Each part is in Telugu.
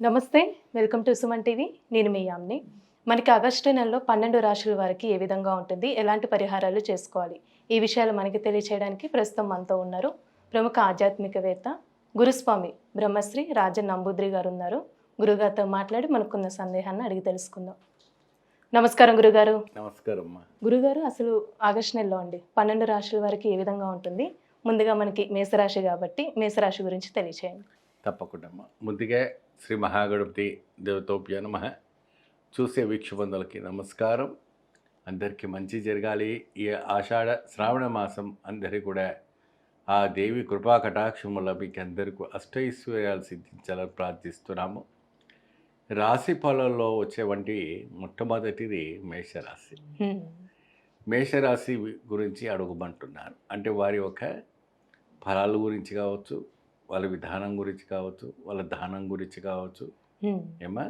నమస్తే, వెల్కమ్ టు సుమన్ టీవీ. నేను మీ యామ్ని. మనకి ఆగస్టు నెలలో 12 రాశుల వారికి ఏ విధంగా ఉంటుంది, ఎలాంటి పరిహారాలు చేసుకోవాలి, ఈ విషయాలు మనకి తెలియచేయడానికి ప్రస్తుతం మనతో ఉన్నారు ప్రముఖ ఆధ్యాత్మికవేత్త గురుస్వామి బ్రహ్మశ్రీ రాజన్ నంబూద్రి గారు ఉన్నారు. గురుగారితో మాట్లాడి మనకున్న సందేహాన్ని అడిగి తెలుసుకుందాం. నమస్కారం గురుగారు. నమస్కారం. గురుగారు, అసలు ఆగస్టు నెలలో 12 రాశుల వారికి ఏ విధంగా ఉంటుంది? ముందుగా మనకి మేషరాశి కాబట్టి మేషరాశి గురించి తెలియచేయండి. తప్పకుండా. ముందుగా శ్రీ మహాగణపతి దేవతోభ్యో నమః. చూసే వీక్షబంధులకి నమస్కారం. అందరికీ మంచి జరగాలి. ఈ ఆషాఢ శ్రావణ మాసం అందరికీ కూడా ఆ దేవి కృపా కటాక్షం వల్ల మీకు అందరికీ అష్టైశ్వర్యాలు సిద్ధించాలని ప్రార్థిస్తున్నాము. రాశి ఫలంలో వచ్చేవంటి మొట్టమొదటిది మేషరాశి. మేషరాశి గురించి అడుగుమంటున్నారు. అంటే వారి యొక్క ఫలాల గురించి కావచ్చు, వాళ్ళ విధానం గురించి కావచ్చు, వాళ్ళ దానం గురించి కావచ్చు. ఏమా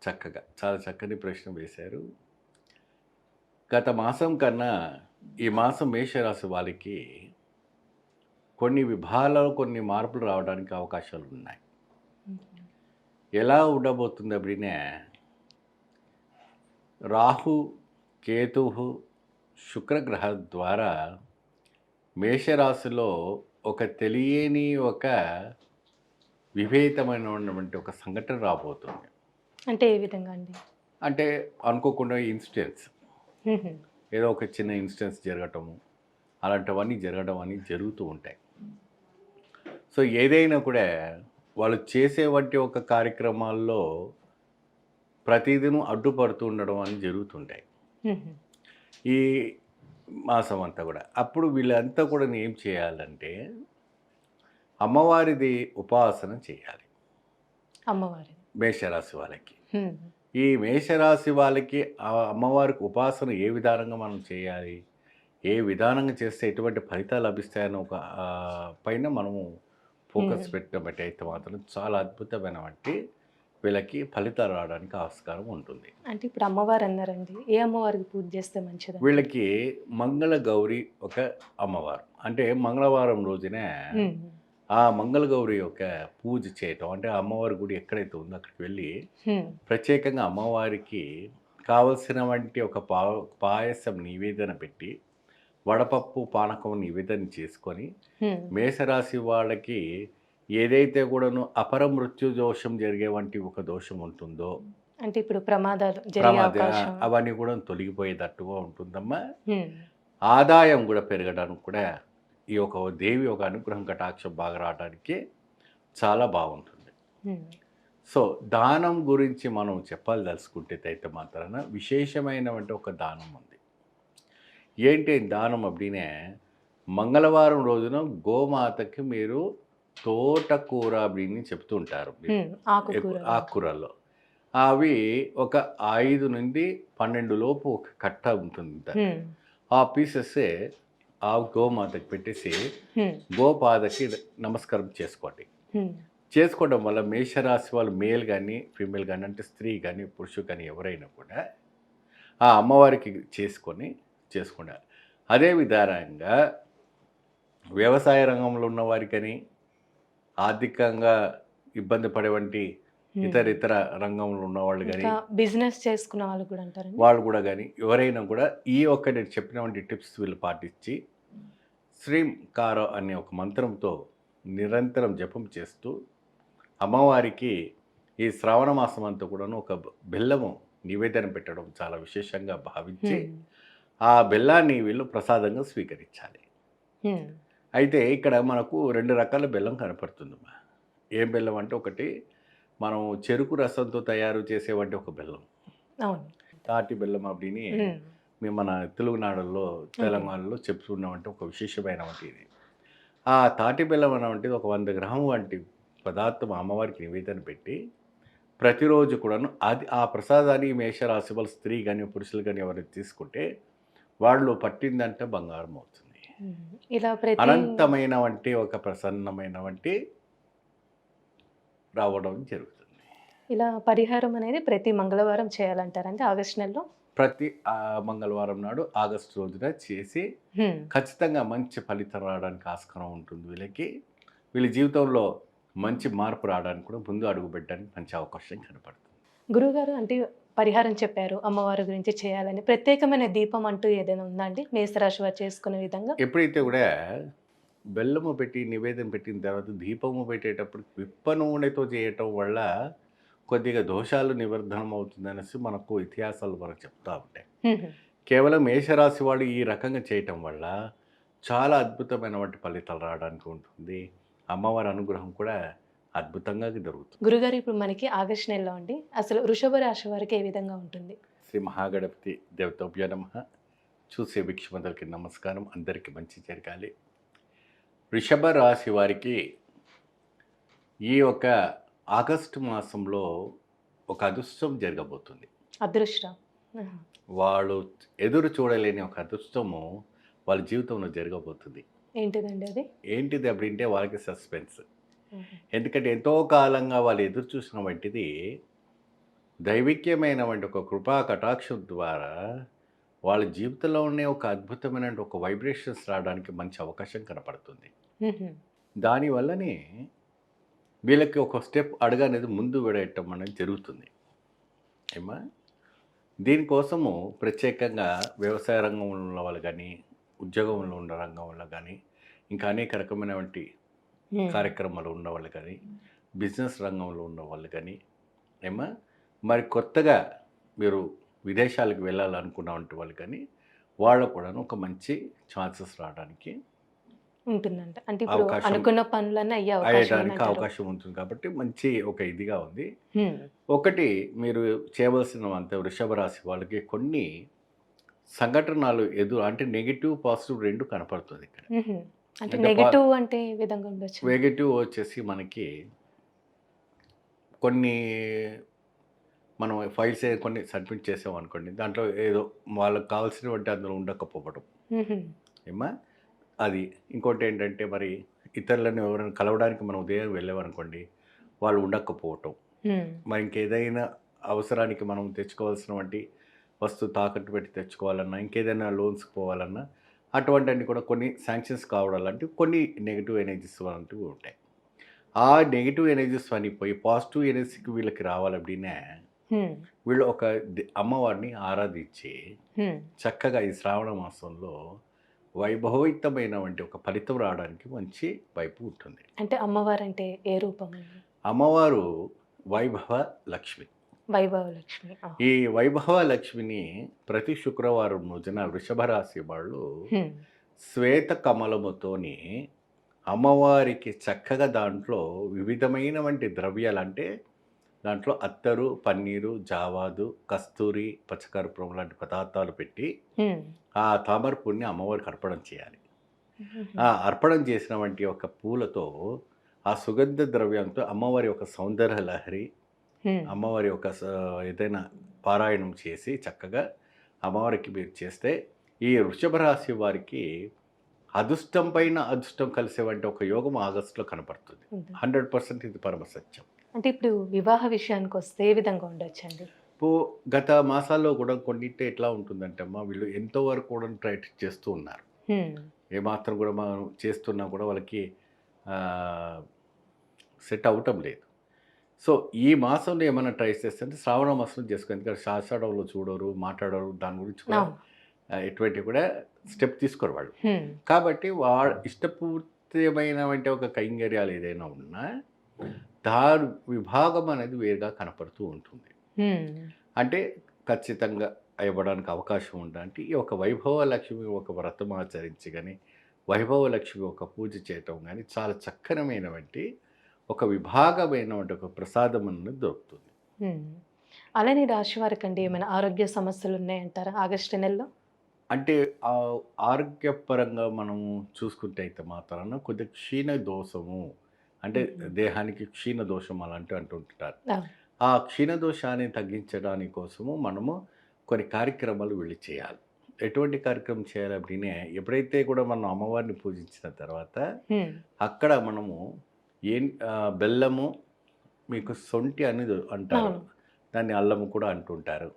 చక్కగా చాలా చక్కని ప్రశ్న వేశారు. గత మాసం కన్నా ఈ మాసం మేషరాశి వాళ్ళకి కొన్ని విభాగాల్లో కొన్ని మార్పులు రావడానికి అవకాశాలు ఉన్నాయి. ఎలా ఉండబోతుంది అప్పుడే రాహు కేతువు శుక్రగ్రహ ద్వారా మేషరాశిలో ఒక తెలియని ఒక విపరీతమైనటువంటి ఒక సంఘటన రాబోతుంది. అంటే ఏ విధంగా అండి? అంటే అనుకోకుండా ఇన్సిడెంట్స్, ఏదో ఒక చిన్న ఇన్సిడెంట్స్ జరగటము, అలాంటివన్నీ జరగడం అని జరుగుతూ ఉంటాయి. సో ఏదైనా కూడా వాళ్ళు చేసేవంటి ఒక కార్యక్రమాల్లో ప్రతిదినం అడ్డుపడుతూ ఉండడం అని జరుగుతుంటాయి ఈ మాసం అంతా కూడా. అప్పుడు వీళ్ళంతా కూడా ఏం చేయాలంటే అమ్మవారిది ఉపాసన చేయాలి. అమ్మవారి మేషరాశి వాళ్ళకి, ఈ మేషరాశి వాళ్ళకి ఆ అమ్మవారికి ఉపాసన ఏ విధానంగా మనం చేయాలి, ఏ విధానంగా చేస్తే ఎటువంటి ఫలితాలు లభిస్తాయని ఒక పైన మనము ఫోకస్ పెట్టిన బట్టి అయితే మాత్రం చాలా అద్భుతమైన వంటి వీళ్ళకి ఫలితాలు రావడానికి ఆస్కారం ఉంటుంది. అంటే ఇప్పుడు అమ్మవారు అన్నారండి, ఏ అమ్మవారికి పూజ చేస్తే మంచిది? వీళ్ళకి మంగళ గౌరి ఒక అమ్మవారు. అంటే మంగళవారం రోజునే ఆ మంగళ గౌరి యొక్క పూజ చేయటం, అంటే అమ్మవారి గుడి ఎక్కడైతే ఉందో అక్కడికి వెళ్ళి ప్రత్యేకంగా అమ్మవారికి కావలసిన వంటి ఒక పాయసం నివేదన పెట్టి వడపప్పు పానకం నివేదన చేసుకొని మేషరాశి వాళ్ళకి ఏదైతే కూడాను అపర మృత్యు దోషం జరిగే వంటి ఒక దోషం ఉంటుందో, అంటే ఇప్పుడు ప్రమాదాలు అవన్నీ కూడా తొలగిపోయేటట్టుగా ఉంటుందమ్మా. ఆదాయం కూడా పెరగడానికి కూడా ఈ ఒక దేవి ఒక అనుగ్రహం కటాక్షం బాగా రావడానికి చాలా బాగుంటుంది. సో దానం గురించి మనం చెప్పాల్దలుచుకుంటే అయితే మాత్రాన విశేషమైనటువంటి ఒక దానం ఉంది. ఏంటి దానం అప్పుడే మంగళవారం రోజున గోమాతకి మీరు తోటకూర అని చెప్తూ ఉంటారు ఆకుకూరల్లో. అవి ఒక 5 నుండి 12 లోపు ఒక కట్ట ఉంటుంది. ఆ పీసెస్ ఆ గోమాతకి పెట్టేసి గోపాదకి నమస్కారం చేసుకోండి. చేసుకోవడం వల్ల మేషరాశి వాళ్ళు మేల్ కానీ ఫీమేల్ కానీ, అంటే స్త్రీ కానీ పురుషుడు కానీ ఎవరైనా కూడా ఆ అమ్మవారికి చేసుకోండి. అదే విధానంగా వ్యవసాయ రంగంలో ఉన్న వారికని, ఆర్థికంగా ఇబ్బంది పడేవంటి ఇతర రంగంలో ఉన్నవాళ్ళు కానీ, బిజినెస్ చేసుకున్న వాళ్ళు కూడా అంటారు, వాళ్ళు కూడా కానీ ఎవరైనా కూడా ఈ ఒక్క నేను చెప్పినటువంటి టిప్స్ వీళ్ళు పాటించి శ్రీంకార అనే ఒక మంత్రంతో నిరంతరం జపం చేస్తూ అమ్మవారికి ఈ శ్రావణ మాసం అంతా కూడాను ఒక బెల్లము నివేదన పెట్టడం చాలా విశేషంగా భావించి ఆ బెల్లాన్ని వీళ్ళు ప్రసాదంగా స్వీకరించాలి. అయితే ఇక్కడ మనకు 2 రకాల బెల్లం కనపడుతుందమ్మా. ఏం బెల్లం అంటే, ఒకటి మనం చెరుకు రసంతో తయారు చేసేవంటి ఒక బెల్లం, తాటి బెల్లం అప్పుడిని మేము మన తెలుగునాడుల్లో తెలంగాణలో చెప్తున్నామంటే ఒక విశేషమైన వంటి ఇది. ఆ తాటి బెల్లం అనేటువంటిది ఒక 100 గ్రాము వంటి పదార్థం అమ్మవారికి నివేదన పెట్టి ప్రతిరోజు కూడాను అది ఆ ప్రసాదాన్ని మేషరాశి వాళ్ళ స్త్రీ కానీ పురుషులు కానీ ఎవరైనా తీసుకుంటే వాళ్ళు పట్టిందంటే బంగారం అవుతుంది. ఇలా అనంతమైన వంటి ఒక ప్రసన్నమైన వంటి రావడం జరుగుతుంది. ఇలా పరిహారం అనేది ప్రతి మంగళవారం చేయాలంటారంటే ఆగస్టు నెలలో ప్రతి మంగళవారం నాడు ఆగస్టు రోజున చేసి ఖచ్చితంగా మంచి ఫలితం రావడానికి ఆస్కారం ఉంటుంది. వీళ్ళ జీవితంలో మంచి మార్పు రావడానికి కూడా ముందు అడుగు పెట్టడానికి మంచి అవకాశం కనపడుతుంది. గురువుగారు అంటే పరిహారం చెప్పారు అమ్మవారి గురించి చేయాలని. ప్రత్యేకమైన దీపం అంటూ ఏదైనా ఉందా అండి? మేషరాశి వారు చేసుకునే విధంగా? ఎప్పుడైతే కూడా బెల్లము పెట్టి నివేదన పెట్టిన తర్వాత దీపము పెట్టేటప్పుడు విప్ప నూనెతో చేయటం వల్ల కొద్దిగా దోషాలు నివర్ధనం అవుతుందనేసి మనకు ఇతిహాసాలు మనకు చెప్తా ఉంటాయి. హుహు. కేవలం మేషరాశి వాళ్ళు ఈ రకంగా చేయటం వల్ల చాలా అద్భుతమైనటువంటి ఫలితాలు రావడానికి ఉంటుంది. అమ్మవారి అనుగ్రహం కూడా అద్భుతంగా జరుగుతుంది. గురుగారు ఇప్పుడు మనకి ఆగస్టు నెలలో అండి. అసలు వృషభ రాశి వారికి ఏ విధంగా ఉంటుంది? శ్రీ మహాగణపతి దేవతోభ్య నమః. చూసే వీక్షమందరికి నమస్కారం. అందరికీ మంచి జరగాలి. వృషభ రాశి వారికి ఈ యొక్క ఆగస్టు మాసంలో ఒక అదృష్టం జరగబోతుంది. అదృష్టం. ఆహా. వాళ్ళు ఎదురు చూడలేని ఒక అదృష్టము వాళ్ళ జీవితంలో జరగబోతుంది. ఏంటిదండి అది? ఏంటిది అప్పుడంటే వాళ్ళకి సస్పెన్స్. ఆహా. ఎందుకంటే ఎంతో కాలంగా వాళ్ళు ఎదురు చూసిన వంటిది దైవిక్యమైనటువంటి ఒక కృపా కటాక్షం ద్వారా వాళ్ళ జీవితంలో ఉండే ఒక అద్భుతమైన ఒక వైబ్రేషన్స్ రావడానికి మంచి అవకాశం కనపడుతుంది. హుహు. దానివల్లనే వీళ్ళకి ఒక స్టెప్ అడగనేది ముందు వేయటం అనేది జరుగుతుంది. ఏమా దీనికోసము ప్రత్యేకంగా వ్యవసాయ రంగంలో ఉన్న వాళ్ళు కానీ, ఉద్యోగంలో ఉన్న రంగంలో కానీ, ఇంకా అనేక రకమైనటువంటి కార్యక్రమాలు ఉన్నవాళ్ళు కానీ, బిజినెస్ రంగంలో ఉన్న వాళ్ళు కానీ, ఏమా మరి కొత్తగా మీరు విదేశాలకు వెళ్ళాలనుకున్నటువంటి వాళ్ళు కానీ, వాళ్ళకు కూడా ఒక మంచి ఛాన్సెస్ రావడానికి ఉంటుందంట. అంటే ఇప్పుడు అవకాశం అనుకున్న పనులన్నీ అయ్యే అవకాశం అయ్యడానికి ఉందంటారు. అవకాశం ఉంటుంది. కాబట్టి మంచి ఒక ఇదిగా ఉంది. హ్మ్. ఒకటి మీరు చేయవలసినవంత వృషభ రాశి వాళ్ళకి కొన్ని సంఘటనలు అంటే నెగిటివ్ పాజిటివ్ రెండు కనపడుతుంది ఇక్కడ. హుహు. అంటే అంటే నెగెటివ్ అంటే ఏ విధంగా ఉండొచ్చు? నెగిటివ్ వచ్చేసి మనకి కొన్ని మనం ఫైల్స్ కొన్ని సబ్మిట్ చేసాం అనుకోండి, దాంట్లో ఏదో వాళ్ళకి కావాల్సినటువంటి అందులో ఉండకపోవడం. హుహు. ఏమా అది ఇంకోటి ఏంటంటే మరి ఇతరులను ఎవరైనా కలవడానికి మనం ఉదయం వెళ్ళామనుకోండి, వాళ్ళు ఉండకపోవటం. హ్మ్. మరి ఇంకేదైనా అవసరానికి మనం తెచ్చుకోవాల్సినటువంటి వస్తువు తాకట్టు పెట్టి తెచ్చుకోవాలన్నా, ఇంకేదైనా లోన్స్కి పోవాలన్నా అటువంటివన్నీ కూడా కొన్ని శాంక్షన్స్ కావడం లాంటివి కొన్ని నెగిటివ్ ఎనర్జీస్ లాంటివి ఉంటాయి. ఆ నెగిటివ్ ఎనర్జీస్ అన్నీ పోయి పాజిటివ్ ఎనర్జీకి వీళ్ళకి రావాలஅப்படின்னா హ్మ్. వీళ్ళు ఒక అమ్మవారిని ఆరాధించి హ్మ్. చక్కగా ఈ శ్రావణ మాసంలో వైభవయుతమైనటువంటి ఒక ఫలితం రావడానికి మంచి వైపు ఉంటుంది. అంటే అమ్మవారు అంటే ఏ రూపం అండి? అమ్మవారు వైభవ లక్ష్మి. వైభవ లక్ష్మి. ఆ. ఈ వైభవ లక్ష్మిని ప్రతి శుక్రవారం రోజున వృషభ రాశి వాళ్ళు హ్మ్. శ్వేత కమలముతోని అమ్మవారికి చక్కగా దాంట్లో వివిధమైనటువంటి ద్రవ్యాలు అంటే దాంట్లో అత్తరు, పన్నీరు, జావాదు, కస్తూరి, పచ్చకర్పూరం లాంటి పదార్థాలు పెట్టి హ్మ్. ఆ తామరపుని అమ్మవారికి అర్పణం చేయాలి. హుహు. ఆ అర్పణం చేసిన వంటి ఒక పూలతో ఆ సుగంధ ద్రవ్యంతో అమ్మవారి యొక్క సౌందర్య లహరి, హ్మ్. అమ్మవారి యొక్క ఏదైనా పారాయణం చేసి చక్కగా అమ్మవారికి మీరు చేస్తే ఈ వృషభ రాశి వారికి అదృష్టం పైన అదృష్టం కలిసే వంటి ఒక యోగం ఆగస్టులో కనపడుతుంది. ఉంటుంది. 100% ఇది పరమ సత్యం. అంటే ఇప్పుడు వివాహ విషయానికి వస్తే ఏ విధంగా ఉండొచ్చండి? గత మాసాల్లో కూడా కొన్నింటి ఎట్లా ఉంటుందంటే అమ్మ వీళ్ళు ఎంతో వరకు కూడా ట్రై చేస్తూ ఉన్నారు. హ్మ్. ఏమాత్రం కూడా మనం చేస్తున్నా కూడా వాళ్ళకి సెట్ అవ్వటం లేదు. సో ఈ మాసంలో ఏమైనా ట్రై చేస్తే శ్రావణ మాసంలో చేసుకో. ఎందుకంటే ఆషాఢంలో చూడరు, మాట్లాడరు, దాని గురించి కూడా అవును. ఎటువంటి కూడా స్టెప్ తీసుకోరు వాళ్ళు. హ్మ్. కాబట్టి వాళ్ళ ఇష్టపూర్తమైనటువంటి ఒక కైంకర్యాలు ఏదైనా ఉన్నా దాని విభాగం అనేది వేరుగా కనపడుతూ ఉంటుంది. హ్మ్. అంటే ఖచ్చితంగా ఇవ్వడానికి అవకాశం ఉందంటే ఈ ఒక వైభవ లక్ష్మి ఒక వ్రతం ఆచరించి కానీ, వైభవ లక్ష్మి ఒక పూజ చేయటం కానీ చాలా చక్కనమైనటువంటి ఒక విభాగమైనటువంటి ఒక ప్రసాదం అనేది దొరుకుతుంది. హ్మ్. అలానే రాశి వారికి అండి ఏమైనా ఆరోగ్య సమస్యలు ఉన్నాయంటారా ఆగస్టు నెలలో? అంటే ఆరోగ్యపరంగా మనం చూసుకుంటే అయితే మాత్రాన కొద్దిగా క్షీణ దోషము అంటే దేహానికి క్షీణ దోషం అలాంటివి అంటుంటారు. ఆ. ఆ క్షీణ దోషాన్ని తగ్గించడానికి కోసము మనము కొన్ని కార్యక్రమాలు వెళ్ళి చేయాలి. ఎటువంటి కార్యక్రమం చేయాలి அப்படிనే ఎప్పుడైతే కూడా మనం అమ్మవారిని పూజించిన తర్వాత హ్మ్. అక్కడ మనము బెల్లము మీకు సొంటి అనేది అంటారు. అవును. దాన్ని అల్లము కూడా అంటుంటారు.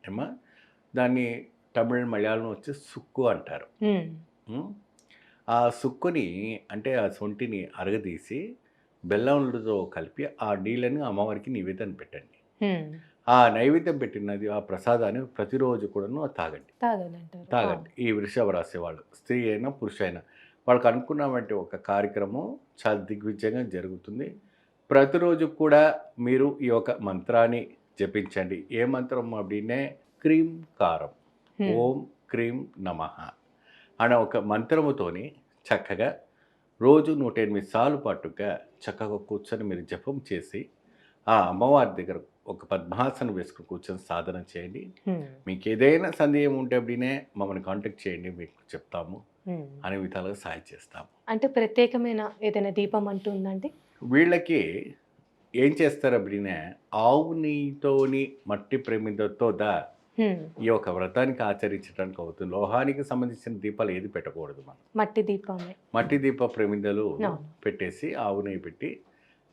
ఏమా దాన్ని తమిళ్ మలయాళం వచ్చి సుక్కు అంటారు. హ్మ్. ఉమ్. ఆ సుక్కుని అంటే ఆ సొంటిని అరగదీసి బెల్లంతో కలిపి ఆ నీళ్ళని అమ్మవారికి నివేదన పెట్టండి. హ్మ్. ఆ నైవేద్యం పెట్టినది ఆ ప్రసాదాన్ని ప్రతిరోజు కూడాను తాగండి. తాగాలంటారు. తాగండి. ఈ వృషభ రాశి వాళ్ళు స్త్రీ అయినా పురుష అయినా వాళ్ళకి అనుకున్నటువంటి ఒక కార్యక్రమం చాలా దిగ్విజయంగా జరుగుతుంది. ప్రతిరోజు కూడా మీరు ఈ యొక్క మంత్రాన్ని జపించండి. ఏ మంత్రం అప్పుడే క్రీం కారం హ్మ్. ఓం క్రీం నమః అనే ఒక మంత్రముతోని చక్కగా రోజు 108 సార్లు పాటుగా చక్కగా కూర్చొని మీరు జపం చేసి ఆ అమ్మవారి దగ్గర ఒక పద్మాసనం వేసుకుని కూర్చొని సాధన చేయండి. హ్మ్. మీకు ఏదైనా సందేహం ఉంటే అప్పుడే మమ్మల్ని కాంటాక్ట్ చేయండి, మీకు చెప్తాము, హ్మ్. అనే విధాలుగా సాయం చేస్తాము. అంటే ప్రత్యేకమైన ఏదైనా దీపం అంటూ ఉందండి? వీళ్ళకి ఏం చేస్తారు అప్పుడే ఆవు నెయ్యితోని మట్టి ప్రమిదతో హ్మ్. ఈ యొక్క వ్రతానికి ఆచరించడానికి అవుతుంది. లోహానికి సంబంధించిన దీపాలు ఏది పెట్టకూడదు మనం. మట్టి దీపమే. మట్టి దీప ప్రమిదలు అవును. పెట్టేసి ఆవు నెయ్యి పెట్టి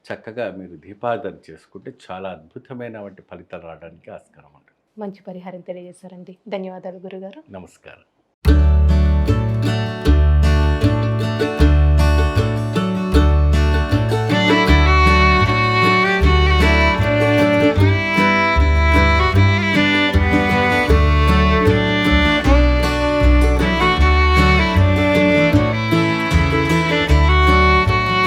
చక్కగా మీరు దీపారాధన చేసుకుంటే చాలా అద్భుతమైనటువంటి ఫలితాలు రావడానికి ఆస్కారం ఉంటుంది. మంచి పరిహారం తెలియజేశారండి. ధన్యవాదాలు గురుగారు. నమస్కారం.